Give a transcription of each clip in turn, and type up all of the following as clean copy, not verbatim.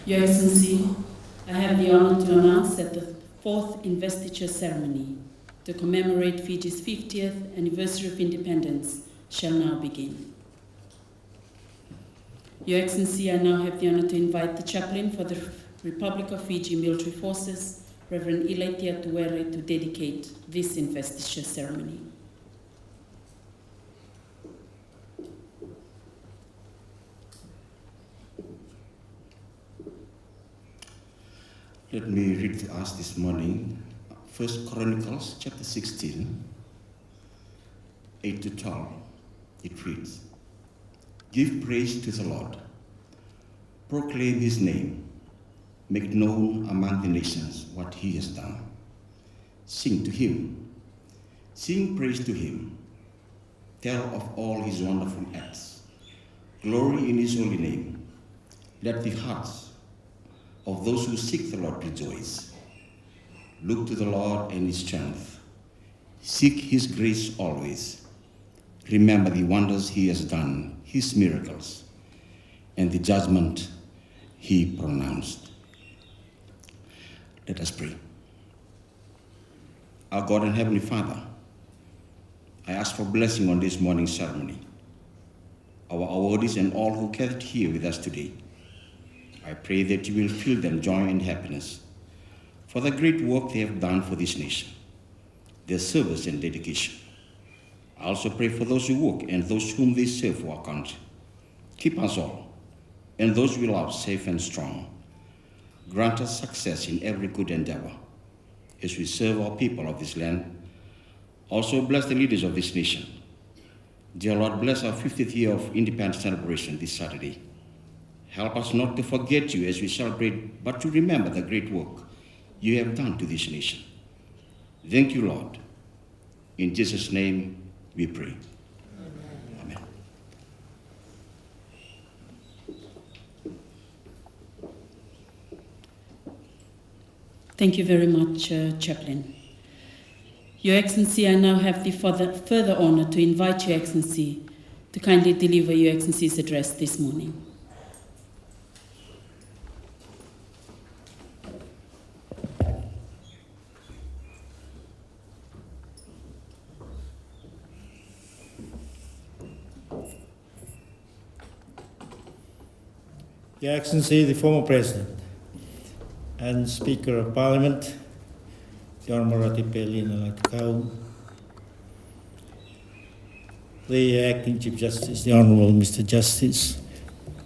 Your Excellency, I have the honor to announce that the fourth investiture ceremony to commemorate Fiji's 50th anniversary of independence shall now begin. Your Excellency, I now have the honor to invite the chaplain for the Republic of Fiji Military Forces, Reverend Ilaitia Tuere, to dedicate this investiture ceremony. Let me read to us this morning, 1 Chronicles chapter 16, 8 to 12. It reads, "Give praise to the Lord, proclaim his name, make known among the nations what he has done. Sing to him, sing praise to him, tell of all his wonderful acts, glory in his holy name. Let the hearts of those who seek the Lord rejoice. Look to the Lord and his strength. Seek his grace always. Remember the wonders he has done, his miracles, and the judgment he pronounced." Let us pray. Our God and Heavenly Father, I ask for blessing on this morning's ceremony. Our awardees and all who gathered here with us today, I pray that you will fill them joy and happiness for the great work they have done for this nation, their service and dedication. I also pray for those who work and those whom they serve for our country. Keep us all, and those we love, safe and strong. Grant us success in every good endeavor as we serve our people of this land. Also bless the leaders of this nation. Dear Lord, bless our 50th year of independence celebration this Saturday. Help us not to forget you as we celebrate, but to remember the great work you have done to this nation. Thank you, Lord. In Jesus' name we pray. Amen. Thank you very much, Chaplain. Your Excellency, I now have the further honor to invite Your Excellency to kindly deliver Your Excellency's address this morning. Your Excellency, the former President and Speaker of Parliament, the Honourable Ret'd, the Acting Chief Justice, the Honourable Mr. Justice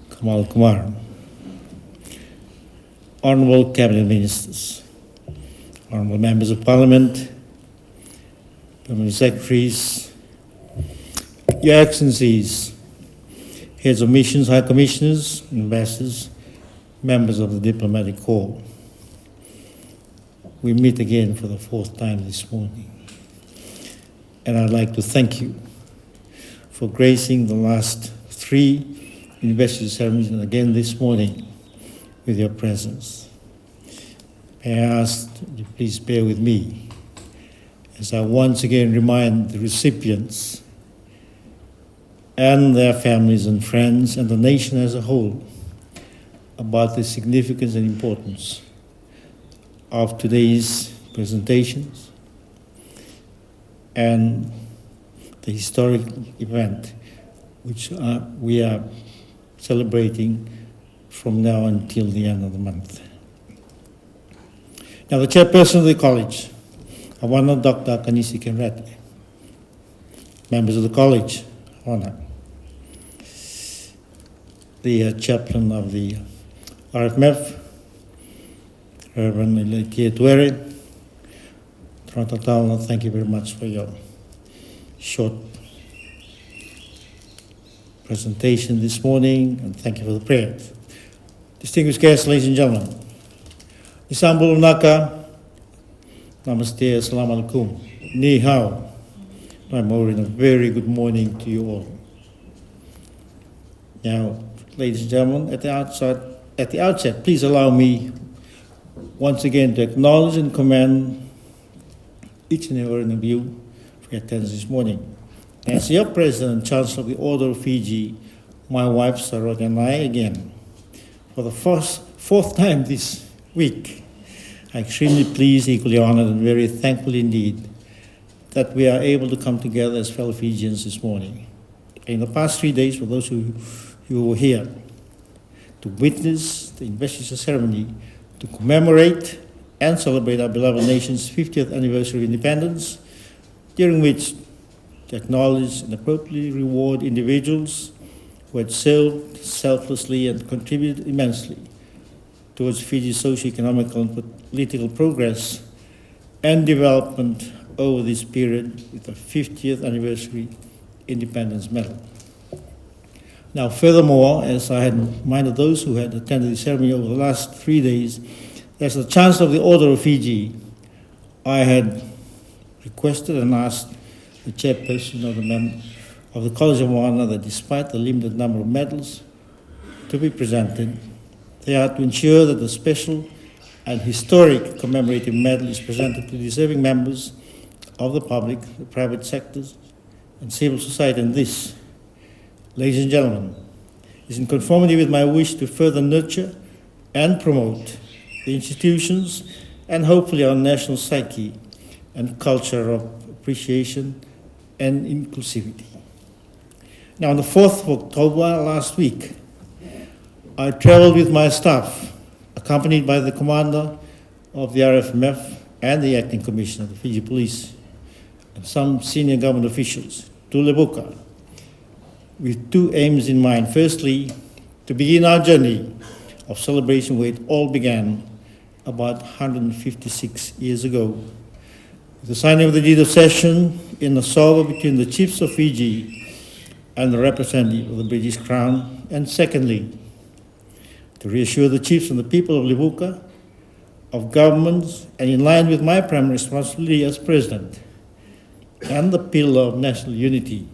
Kamal Kumar, Honourable Cabinet Ministers, Honourable Members of Parliament, Permanent Secretaries, Your Excellencies, Heads of Missions, High Commissioners, Ambassadors, members of the Diplomatic Corps. We meet again for the fourth time this morning. And I'd like to thank you for gracing the last three investiture ceremonies and again this morning with your presence. May I ask that you please bear with me as I once again remind the recipients and their families and friends and the nation as a whole about the significance and importance of today's presentations and the historic event which we are celebrating from now until the end of the month. Now, the chairperson of the college, Honourable Dr. Konrote, members of the college, Honor, the chaplain of the RFMF, Reverend Ilaitia Tuere, thank you very much for your short presentation this morning, and thank you for the prayers. Distinguished guests, ladies and gentlemen, Isambul Naka, Namaste, Assalamu Alaikum, Ni Hao. I'm ordering a very good morning to you all. Now, ladies and gentlemen, at the outset, please allow me once again to acknowledge and commend each and every one of you for your attendance this morning. As your President and Chancellor of the Order of Fiji, my wife Sarod and I again, for the fourth time this week. I'm extremely pleased, equally honored, and very thankful indeed that we are able to come together as fellow Fijians this morning. In the past 3 days, for those who were here, to witness the investiture ceremony, to commemorate and celebrate our beloved nation's 50th anniversary of independence, during which to acknowledge and appropriately reward individuals who had served selflessly and contributed immensely towards Fiji's socio-economical and political progress and development over this period with the 50th anniversary Independence Medal. Now, furthermore, as I had reminded those who had attended the ceremony over the last 3 days, as the Chancellor of the Order of Fiji, I had requested and asked the chairperson of the College of Honor that despite the limited number of medals to be presented, they are to ensure that the special and historic commemorative medal is presented to deserving members of the public, the private sectors, and civil society. And this, ladies and gentlemen, is in conformity with my wish to further nurture and promote the institutions and hopefully our national psyche and culture of appreciation and inclusivity. Now, on the 4th of October last week, I traveled with my staff, accompanied by the commander of the RFMF and the acting commissioner of the Fiji Police and some senior government officials to Lebuka, with two aims in mind. Firstly, to begin our journey of celebration where it all began about 156 years ago, with the signing of the deed of cession in Nassau between the chiefs of Fiji and the representative of the British Crown. And secondly, to reassure the chiefs and the people of Lebuka, of governments, and in line with my primary responsibility as president and the pillar of national unity,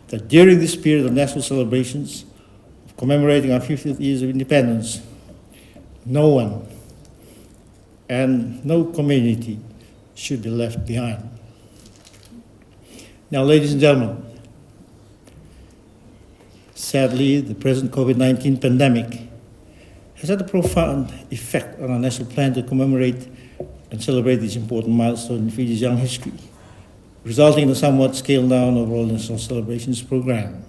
that during this period of national celebrations of commemorating our 50th years of independence, no one and no community should be left behind. Now, ladies and gentlemen, sadly, the present COVID-19 pandemic has had a profound effect on our national plan to commemorate and celebrate this important milestone in Fiji's young history, resulting in a somewhat scaled down overall national celebrations program.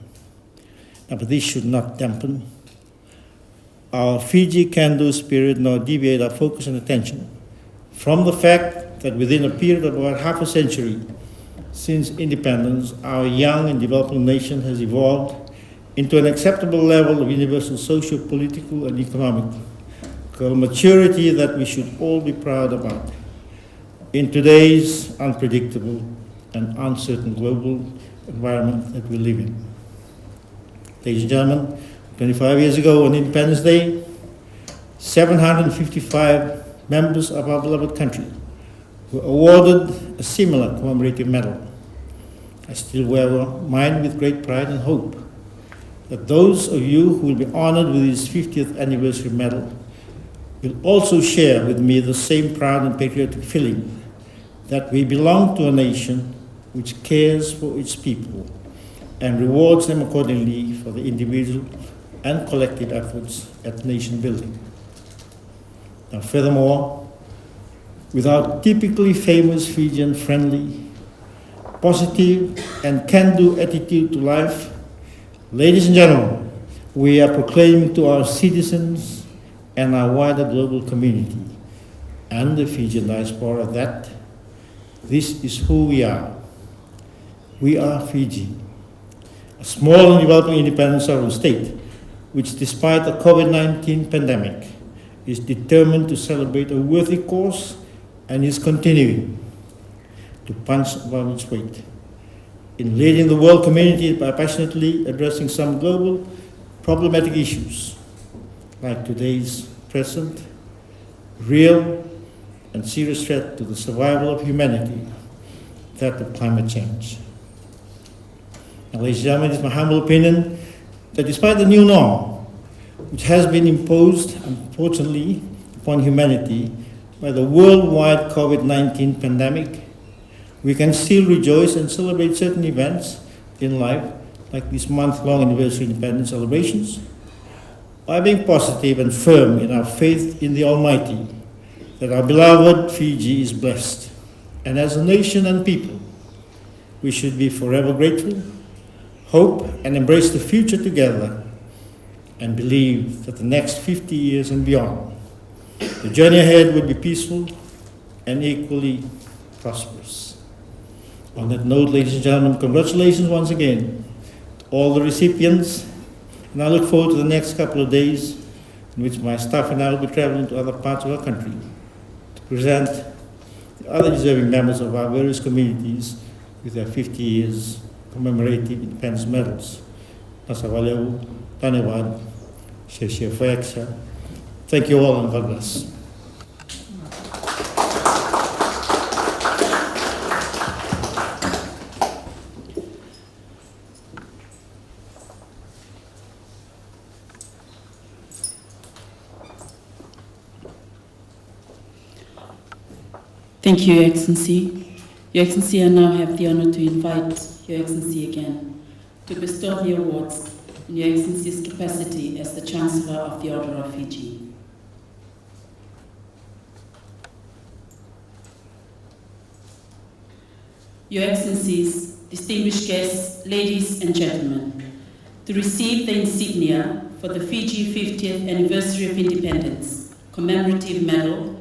Now, but this should not dampen our Fiji can-do spirit nor deviate our focus and attention from the fact that within a period of about half a century since independence, our young and developing nation has evolved into an acceptable level of universal social, political, and economic maturity that we should all be proud about in today's unpredictable and uncertain global environment that we live in. Ladies and gentlemen, 25 years ago on Independence Day, 755 members of our beloved country were awarded a similar commemorative medal. I still wear mine with great pride and hope that those of you who will be honored with this 50th anniversary medal will also share with me the same proud and patriotic feeling that we belong to a nation which cares for its people and rewards them accordingly for the individual and collective efforts at nation building. Now, furthermore, with our typically famous Fijian friendly, positive, and can-do attitude to life, ladies and gentlemen, we are proclaiming to our citizens and our wider global community and the Fijian diaspora that this is who we are. We are Fiji, a small and developing independent sovereign state, which despite the COVID-19 pandemic is determined to celebrate a worthy cause and is continuing to punch above its weight in leading the world community by passionately addressing some global problematic issues like today's present, real, and serious threat to the survival of humanity, that of climate change. Now, ladies and gentlemen, it is my humble opinion that despite the new norm, which has been imposed, unfortunately, upon humanity by the worldwide COVID-19 pandemic, we can still rejoice and celebrate certain events in life, like this month-long anniversary independence celebrations, by being positive and firm in our faith in the Almighty, that our beloved Fiji is blessed. And as a nation and people, we should be forever grateful, hope and embrace the future together, and believe that the next 50 years and beyond, the journey ahead will be peaceful and equally prosperous. On that note, ladies and gentlemen, congratulations once again to all the recipients, and I look forward to the next couple of days in which my staff and I will be traveling to other parts of our country to present the other deserving members of our various communities with their 50 years commemorative independence medals. Nasavaleu, Tanewad, Sheshe Fayaksha. Thank you all and God bless. Thank you, Your Excellency. Your Excellency, I now have the honor to invite Your Excellency again to bestow the awards in Your Excellency's capacity as the Chancellor of the Order of Fiji. Your Excellencies, distinguished guests, ladies and gentlemen, to receive the insignia for the Fiji 50th Anniversary of Independence Commemorative Medal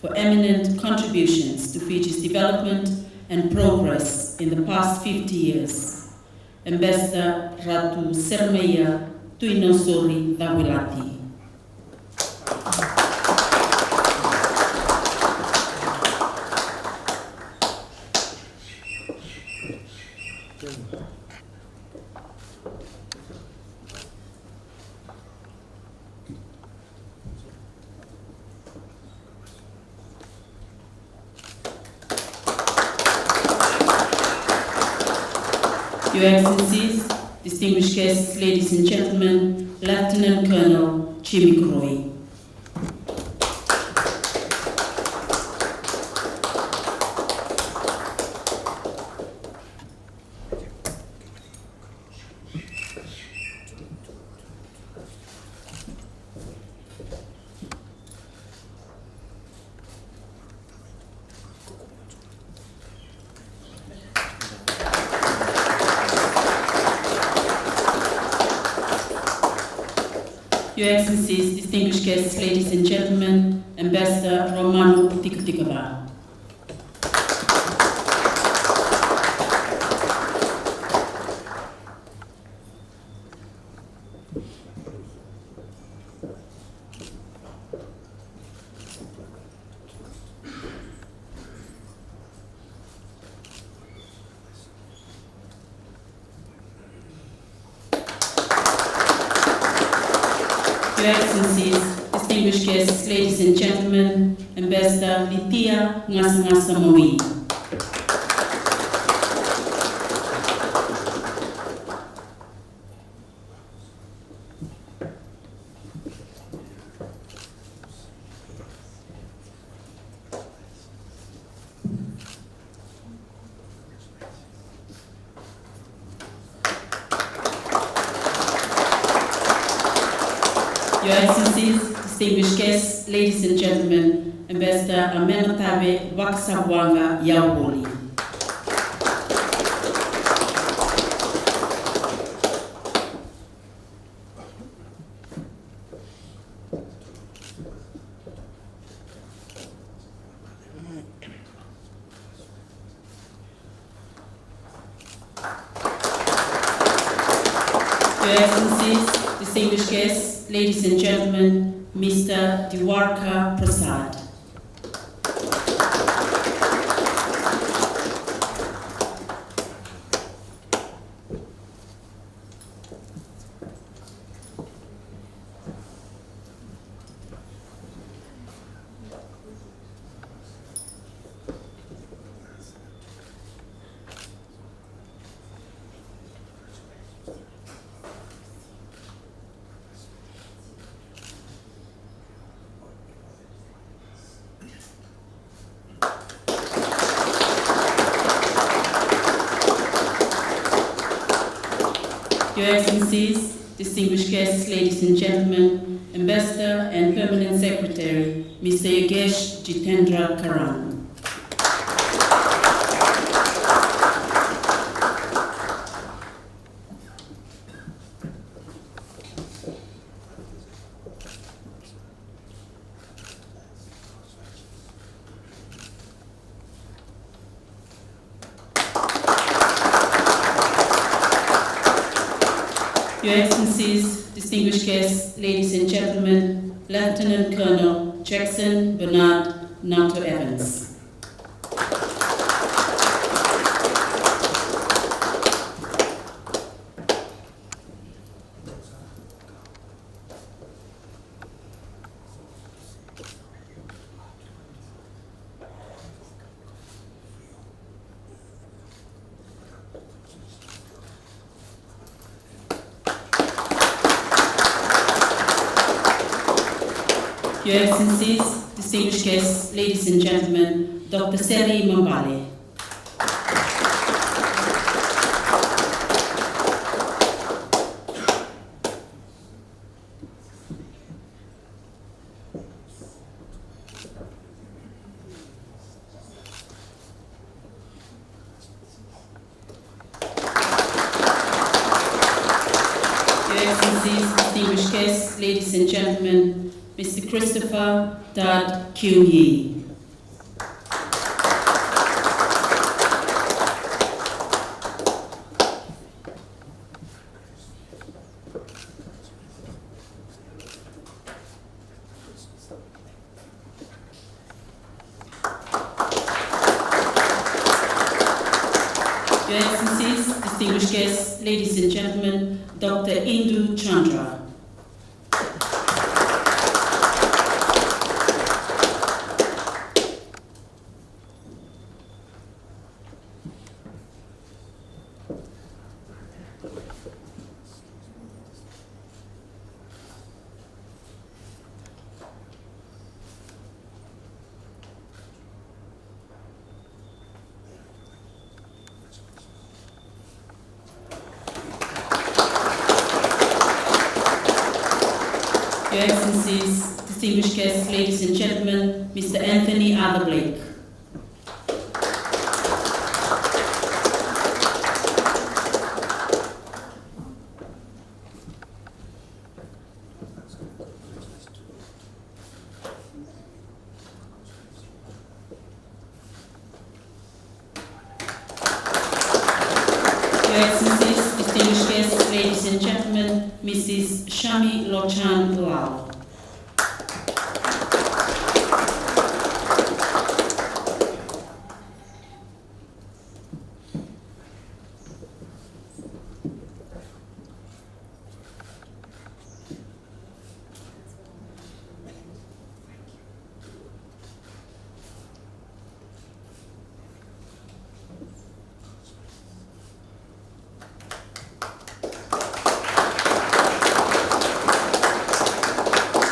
for eminent contributions to Fiji's development and progress in the past 50 years, Ambassador Ratu Sermeia Tuinosori Dawilati. Your Excellencies, distinguished guests, ladies and gentlemen, Lieutenant Colonel Jimmy Croy. Your Excellencies, distinguished guests, ladies and gentlemen, Ambassador Romano Tikutikava. Your Excellencies, distinguished guests, ladies and gentlemen, Ambassador Lithia Ngasangasa Maui. Your Excellencies, distinguished guests, ladies and gentlemen, Ambassador Amenatabe Waksabwanga Yauboli. Your Excellencies, distinguished guests, ladies and gentlemen, Mr. Diwarka Prasad. Your Excellencies, distinguished guests, ladies and gentlemen, Ambassador and Permanent Secretary, Mr. Yogesh Jitendra Karan. Your Excellencies, distinguished guests, ladies and gentlemen, Lieutenant Colonel Jackson Bernard Nato Evans. Your Excellencies, distinguished guests, ladies and gentlemen, Dr. Sally Mambale. Your Excellencies, distinguished guests, ladies and gentlemen, Mr. Christopher Dad Kyung Yi. Your Excellencies, distinguished guests, ladies and gentlemen, Dr. Indu Chandra. Your Excellencies, distinguished guests, ladies and gentlemen, Mr. Anthony Arthur Blake. Your Excellencies, distinguished guests, ladies and gentlemen, Mrs. Shami Lochan Lal.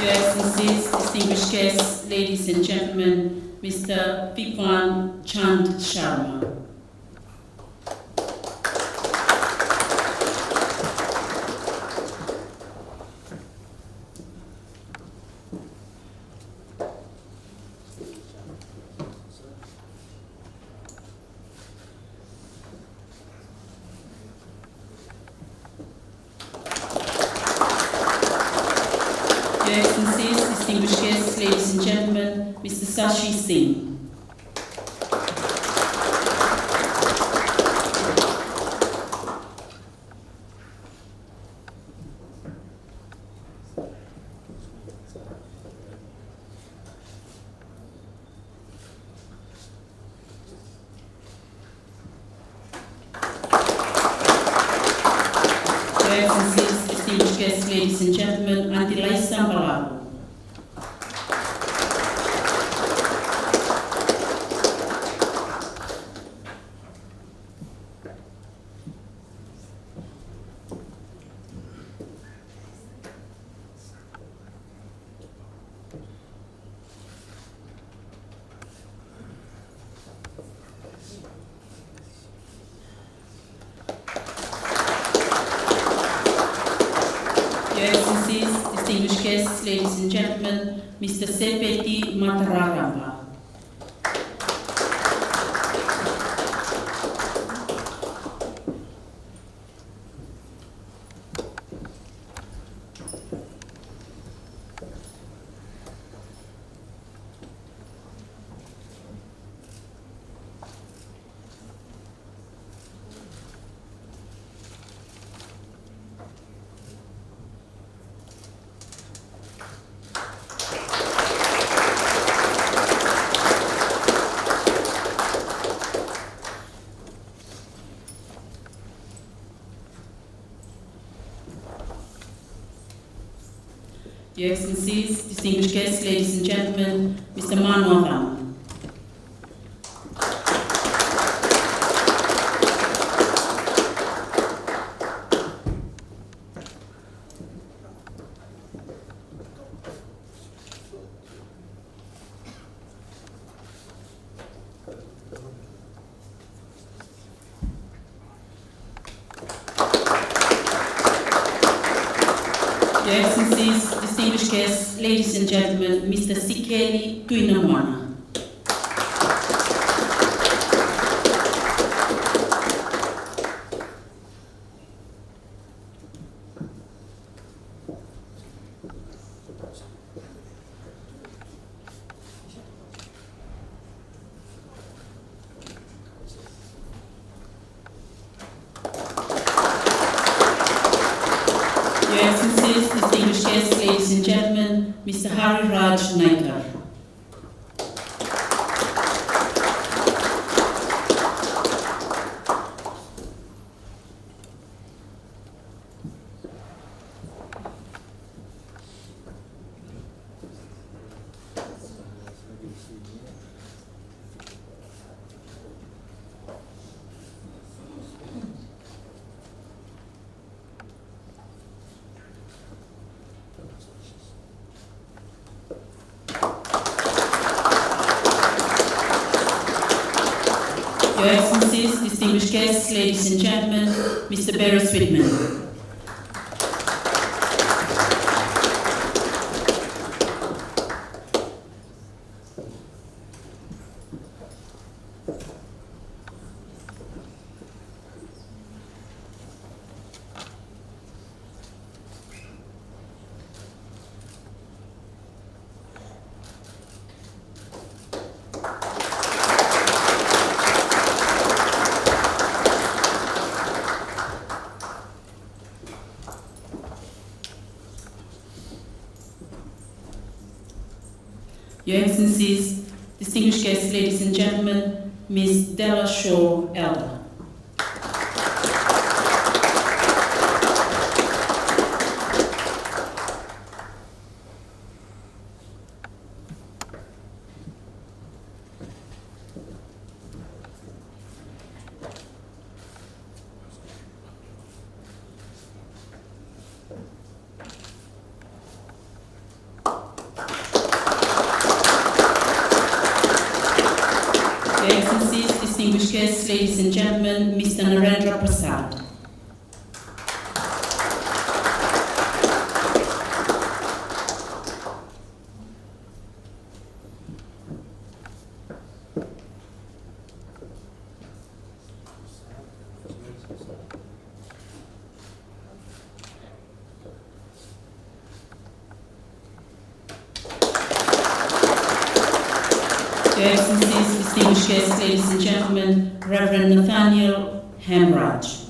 Your Excellencies, distinguished guests, ladies and gentlemen, Mr. Vikwan Chand Sharma. Your Excellencies, distinguished guests, ladies and gentlemen, Mr. Sashi Singh. Your Excellencies, distinguished guests, ladies and gentlemen, Antilai Sambalabu. guests, ladies and gentlemen, Mr. Sepeti Matararamba. Your Excellencies, distinguished guests, ladies and gentlemen, Mr. Manwathan. Your Excellencies, distinguished guests, ladies and gentlemen, Mr. Sikeli Tuinamwana. Your Excellencies, distinguished guests, ladies and gentlemen, Mr. Hari Raj Naikar. Your Excellencies, distinguished guests, ladies and gentlemen, Mr. Beres Whitman. Your Excellencies, distinguished guests, ladies and gentlemen, Ms. Della Shaw Elder. Your Excellencies, distinguished guests, ladies and gentlemen, Mr. Narendra Prasad. Your Excellencies, distinguished guests, ladies and gentlemen, Reverend Nathaniel Hamraj.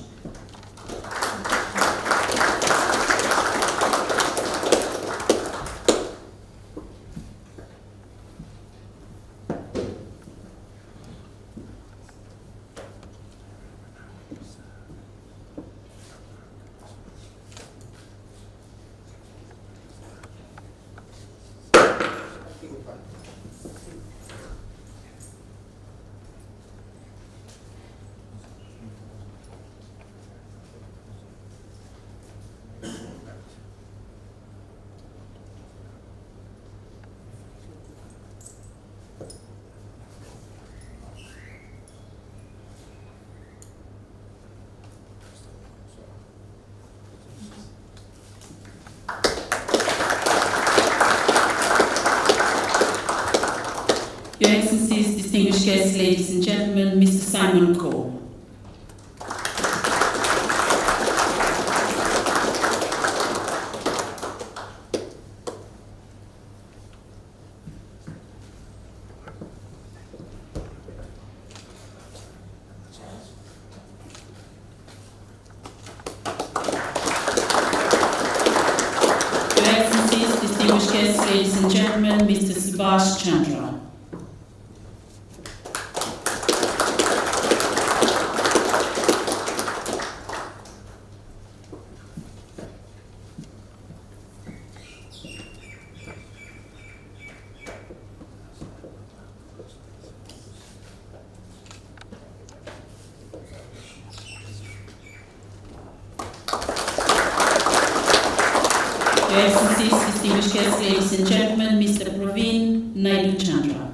distinguished guests, ladies and gentlemen, Mr. Subhash Chandra. Your Excellencies, distinguished guests, ladies and gentlemen, Mr. Praveen Naidu Chandra.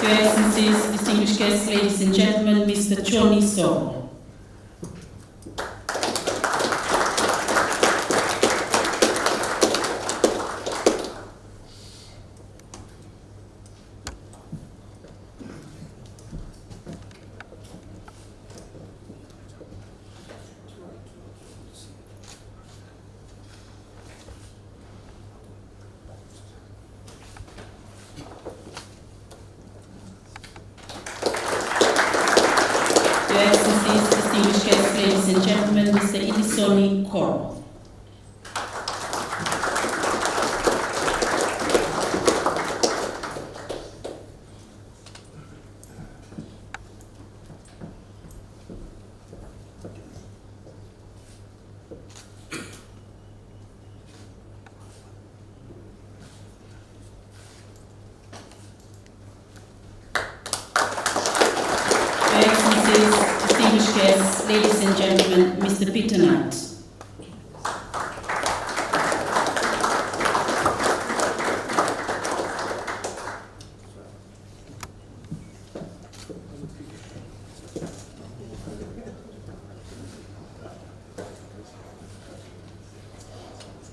Your Excellencies, distinguished guests, ladies and gentlemen, Mr. Choni So. Your Excellencies, distinguished guests, ladies and gentlemen, Mr. Ilisoni Koro. Your Excellencies, distinguished guests, ladies and gentlemen, Mr. Peter Knight.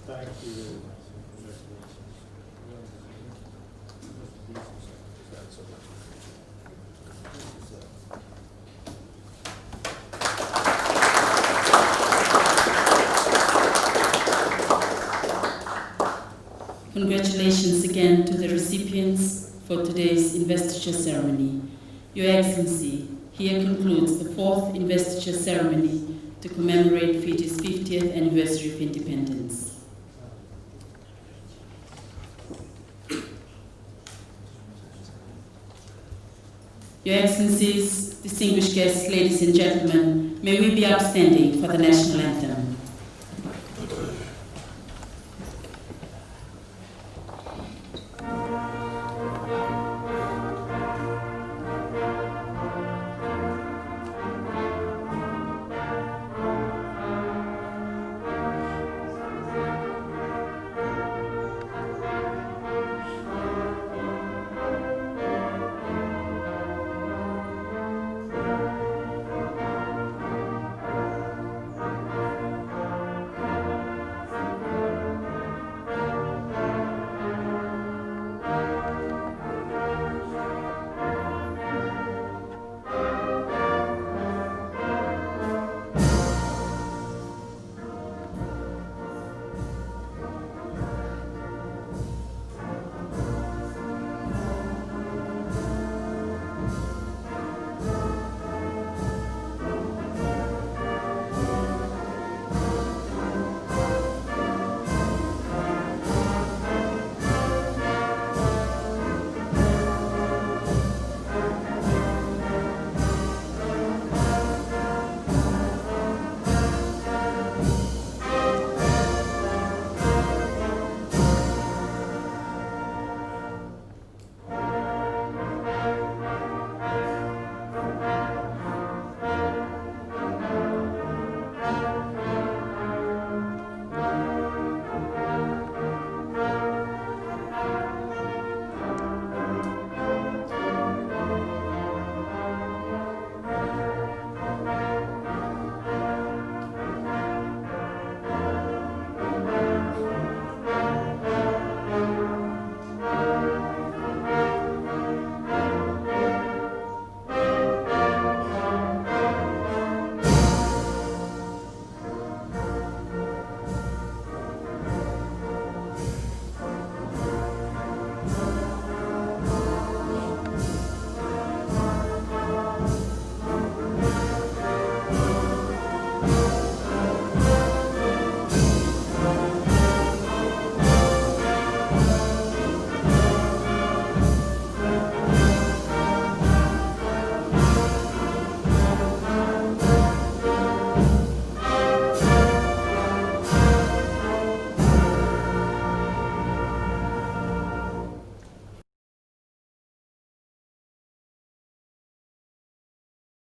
Thank you. Congratulations again to the recipients for today's investiture ceremony. Your Excellency, here concludes the 4th investiture ceremony to commemorate Fiji's 50th anniversary of independence. Your Excellencies, distinguished guests, ladies and gentlemen, may we be upstanding for the national anthem.